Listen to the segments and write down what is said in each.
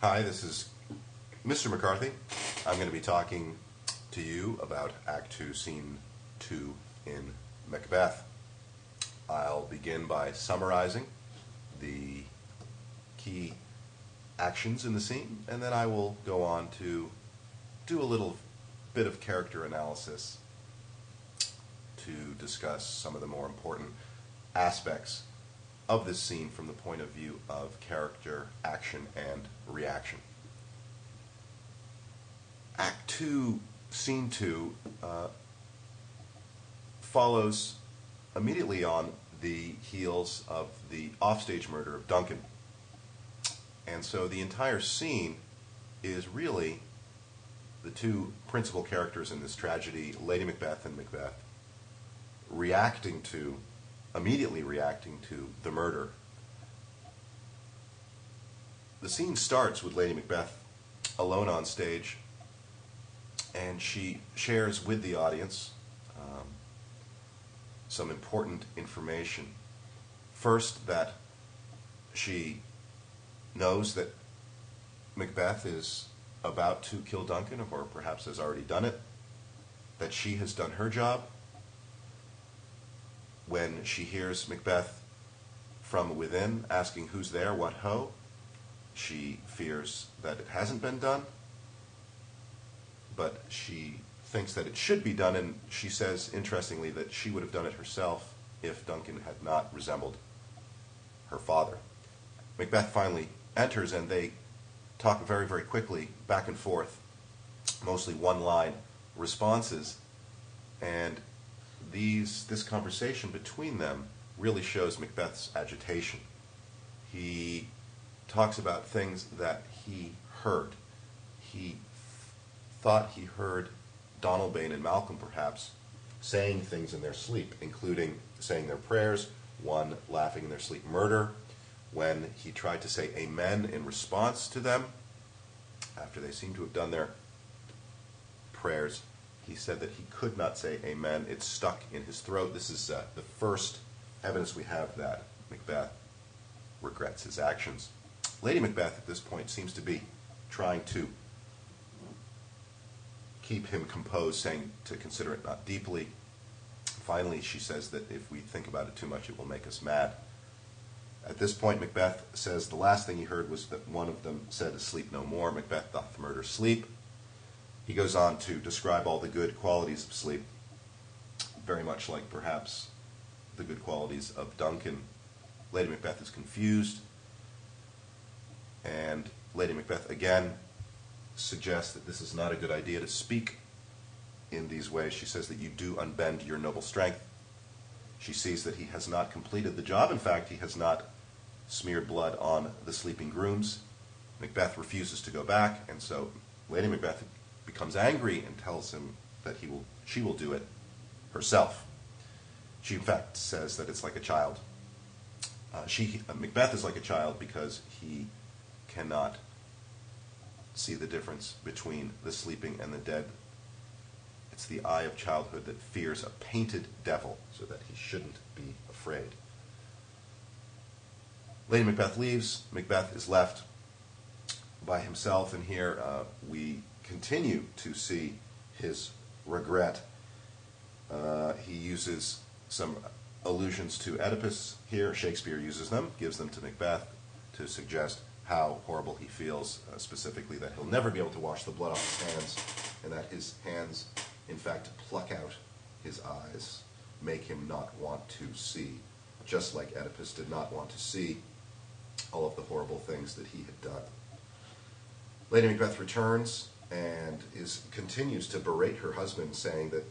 Hi, this is Mr. McCarthy. I'm going to be talking to you about Act 2, Scene 2 in Macbeth. I'll begin by summarizing the key actions in the scene, and then I will go on to do a little bit of character analysis to discuss some of the more important aspects of this scene from the point of view of character, action, and reaction. Act 2, Scene 2 follows immediately on the heels of the offstage murder of Duncan. And so the entire scene is really the two principal characters in this tragedy, Lady Macbeth and Macbeth, immediately reacting to the murder. The scene starts with Lady Macbeth alone on stage, and she shares with the audience some important information. First, that she knows that Macbeth is about to kill Duncan, or perhaps has already done it, that she has done her job. When she hears Macbeth from within asking who's there, what ho, she fears that it hasn't been done, but she thinks that it should be done, and she says, interestingly, that she would have done it herself if Duncan had not resembled her father. Macbeth finally enters, and they talk very, very quickly, back and forth, mostly one-line responses, and this conversation between them really shows Macbeth's agitation. He talks about things that he heard. He thought he heard Donalbain and Malcolm, perhaps, saying things in their sleep, including saying their prayers, one laughing in their sleep, murder. When he tried to say amen in response to them, after they seemed to have done their prayers, he said that he could not say amen. It stuck in his throat. This is the first evidence we have that Macbeth regrets his actions. Lady Macbeth at this point seems to be trying to keep him composed, saying to consider it not deeply. Finally, she says that if we think about it too much, it will make us mad. At this point, Macbeth says the last thing he heard was that one of them said, "Sleep no more. Macbeth doth murder sleep." He goes on to describe all the good qualities of sleep, very much like perhaps the good qualities of Duncan. Lady Macbeth is confused, and Lady Macbeth again suggests that this is not a good idea to speak in these ways. She says that you do unbend your noble strength. She sees that he has not completed the job. In fact, he has not smeared blood on the sleeping grooms. Macbeth refuses to go back, and so Lady Macbeth becomes angry and tells him that she will do it herself. She in fact says that it's like a child. Macbeth is like a child because he cannot see the difference between the sleeping and the dead. It's the eye of childhood that fears a painted devil so that he shouldn't be afraid. Lady Macbeth leaves. Macbeth is left by himself, and here we continue to see his regret. He uses some allusions to Oedipus here. Shakespeare uses them, gives them to Macbeth to suggest how horrible he feels, specifically that he'll never be able to wash the blood off his hands, and that his hands, in fact, pluck out his eyes, make him not want to see, just like Oedipus did not want to see all of the horrible things that he had done. Lady Macbeth returns and continues to berate her husband, saying that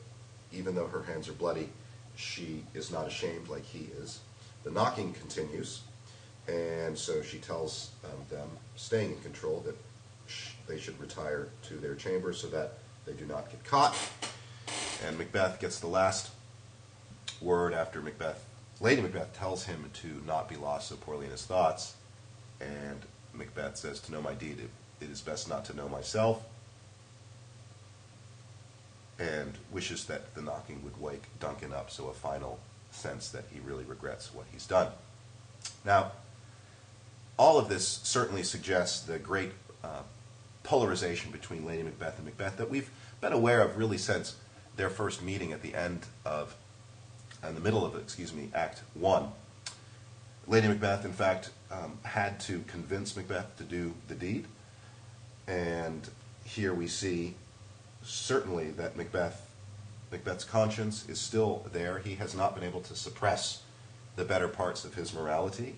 even though her hands are bloody, she is not ashamed like he is. The knocking continues, and so she tells them, staying in control, that they should retire to their chamber so that they do not get caught. And Macbeth gets the last word after Lady Macbeth tells him to not be lost so poorly in his thoughts, and Macbeth says, "To know my deed, it is best not to know myself," and wishes that the knocking would wake Duncan up, so a final sense that he really regrets what he's done. Now, all of this certainly suggests the great polarization between Lady Macbeth and Macbeth that we've been aware of really since their first meeting at the end of, in the middle of, Act 1. Lady Macbeth, in fact, had to convince Macbeth to do the deed, and here we see certainly that Macbeth's conscience is still there. He has not been able to suppress the better parts of his morality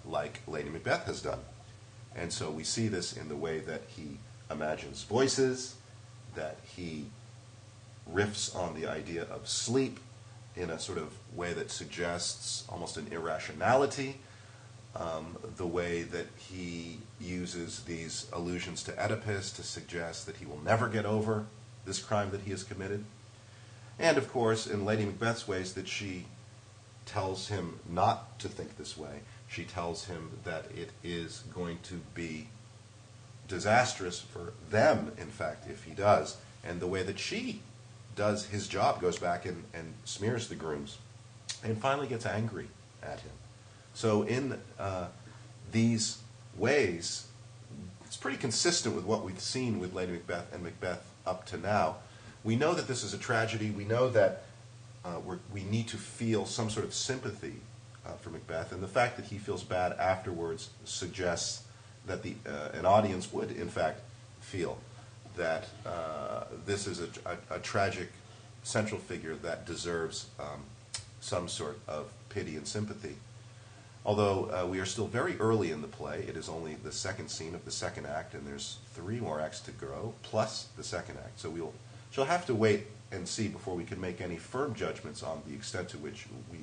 like Lady Macbeth has done. And so we see this in the way that he imagines voices, that he riffs on the idea of sleep in a sort of way that suggests almost an irrationality, the way that he uses these allusions to Oedipus to suggest that he will never get over this crime that he has committed. And of course, in Lady Macbeth's ways, that she tells him not to think this way. She tells him that it is going to be disastrous for them, in fact, if he does. And the way that she does his job, goes back and smears the grooms, and finally gets angry at him. So in these ways, it's pretty consistent with what we've seen with Lady Macbeth and Macbeth up to now. We know that this is a tragedy. We know that we need to feel some sort of sympathy for Macbeth, and the fact that he feels bad afterwards suggests that an audience would, in fact, feel that this is a tragic central figure that deserves some sort of pity and sympathy. Although we are still very early in the play, it is only the second scene of the second act, and there's 3 more acts to go, plus the second act. So she'll have to wait and see before we can make any firm judgments on the extent to which we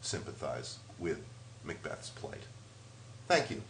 sympathize with Macbeth's plight. Thank you.